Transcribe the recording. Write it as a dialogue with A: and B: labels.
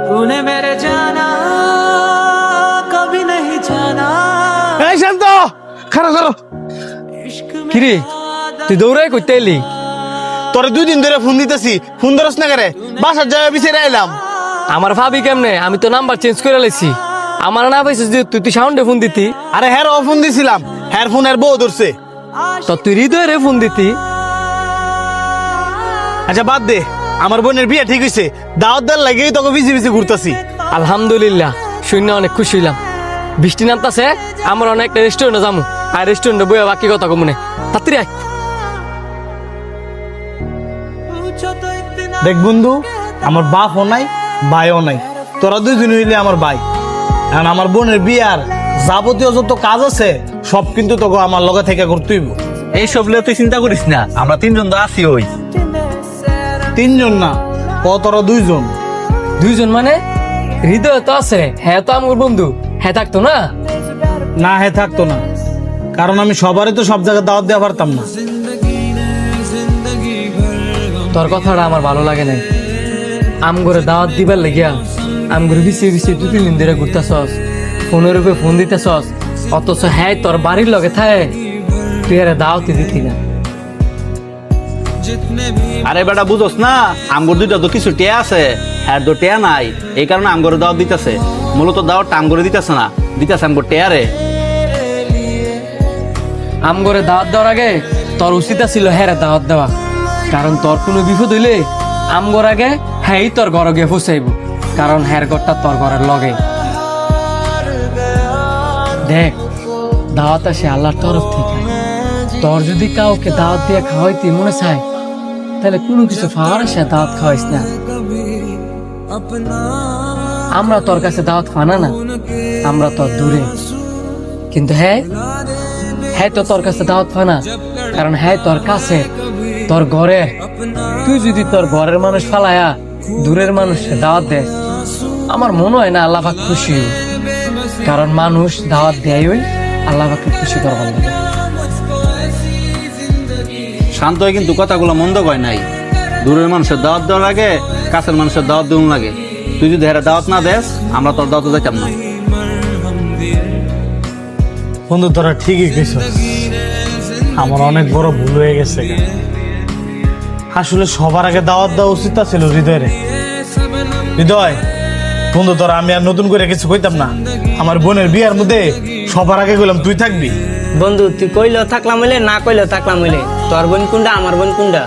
A: तूने मेरे जाना कभी नहीं जाना
B: এই শান্ত খারাপ খারাপ
A: इश्क में
C: কিরে তুই দৌড়াই করতে এলি?
B: তোরে 2 দিন ধরে ফোন দিতেছি, ফোন ধরস না করে। বাসার জায়গা বিচারে আইলাম।
C: আমার ভাবি কেমনে? আমি তো নাম্বার চেঞ্জ করে লাইছি। আমার না পাইছিস যে তুই সাউন্ডে ফোন দিতি।
B: আরে হ্যাঁ ফোন দিছিলাম, হ্যাঁ ফোন এর বউ ধরছে।
C: তো তুই হৃদয়ের ফোন দিতি।
B: আচ্ছা বাদ দে, আমার বোনের বিয়ে ঠিক হইছে, দাওয়াত দেওয়ার লাগেই তোকে বিজি বিজি ঘুরতাছি।
C: আলহামদুলিল্লাহ, শুনে অনেক খুশি হইলাম। বৃষ্টি নামতাছে, আমরা অনেক রেস্টুরেন্টে যাবো। আর রেস্টুরেন্টে বইয়া বাকি কথা কমুনে তাড়াতাড়ি আয়।
A: पूछो तो इतना
B: দেখ বন্ধু, আমার বাপও নাই ভাইও নাই, তোরা 2 জন হইলে আমার ভাই। এখন আমার বোনের বিয়ার যাবতীয় যত কাজ আছে সব কিন্তু তোকে আমার লগে থেকে করতেইব।
D: এইসব লিয়ে তুই চিন্তা করিস না, আমরা 3 জন তো আছি। ওই
B: 3 জন না, তোরা 2 জন।
C: 2 জন মানে? হৃদয় তো আছে, হ্যাঁ তো আমার বন্ধু, হ্যাঁ থাকতো না?
B: না হ্যাঁ থাকতো না, কারণ আমি সবারই তো সব জায়গায় দাওয়াত দেওয়া পারতাম না।
C: তোর কথাটা আমার ভালো লাগে নাই। আমগরে দাওয়াত দিবার লাগিয়া আমগরে বিছিয়ে 2-3 দিন ধরে ঘুরতেছস, ফোনের উপরে ফোন দিতেছস, অথচ হ্যাঁ তোর বাড়ির লগে থাকে, তুই আরে দাওয়াতই দিতি না।
D: আরে বেটা বুঝোস না, আমগর দুইটা তো কিছু টেয়া আছে, হ্যাঁ তো টেয়া নাই, এই কারণে আমগরে দাওয়াত দিতেছে। মূলত দাওয়াতটা আমগরে দিতেছে না, দিতেছে আমগর টেয়া রে।
C: আমগরে দাওয়াত দেওয়ার আগে তোর উচিত ছিল হ্যাঁ দাওয়াত দেওয়া, কারণ তোর কোনো বিপদ হইলে আমগর আগে হ্যাঁ তোর ঘরে গিয়ে ফুসাইব, কারণ হ্যার ঘরটা তোর ঘরের লগে। দেখ, দাওয়াত আসে আল্লাহর তরফ থেকে। তোর যদি কাউকে দাওয়াত দিয়ে খাওয়াইতে মনে চায়, তাহলে কোনো কিছু ফাওয়ার আসে দাওয়াত খাওয়াইস না। আমরা তোর কাছে দাওয়াত ফানা না, আমরা তোর দূরে। কিন্তু হ্যাঁ হ্যাঁ তো তোর কাছে দাওয়াত ফানা, কারণ হ্যাঁ তোর কাছে, তোর ঘরে। তুই যদি তোর ঘরের মানুষ ফালায়া দূরের মানুষকে দাওয়াত দেয়, আমার মনে হয় না আল্লাহ পাক খুশি হইব, কারণ মানুষ দাওয়াত দেয় ওই আল্লাহ পাককে খুশি করবার লাগে।
D: শান্ত হয়ে কিন্তু কথাগুলো মন্দ কয় নাই। দূরের মানুষের দাওয়াত দেওয়ার আগে কাছের মানুষের দাওয়াত দেওয়ার লাগে। তুই যদি হেরা দাওয়াত না দেস, আমরা তোর দাওয়াত যাইতাম না।
B: বন্ধু তোরা ঠিকই কইছস, আমার অনেক বড় ভুল হয়ে গেছে। আসলে সবার আগে দাওয়াত দেওয়া উচিত ছিল হৃদয়ের। হৃদয় বন্ধু, তোরা আমি আর নতুন করে কিছু কইতাম না। আমার বোনের বিয়ার মধ্যে সবার আগে কইলাম তুই থাকবি।
E: বন্ধু তুই কইলেও থাকলাম হইলে, না কইলেও থাকলাম হইলে। তোর বোন কোনটা, আমার বোন কোনটা?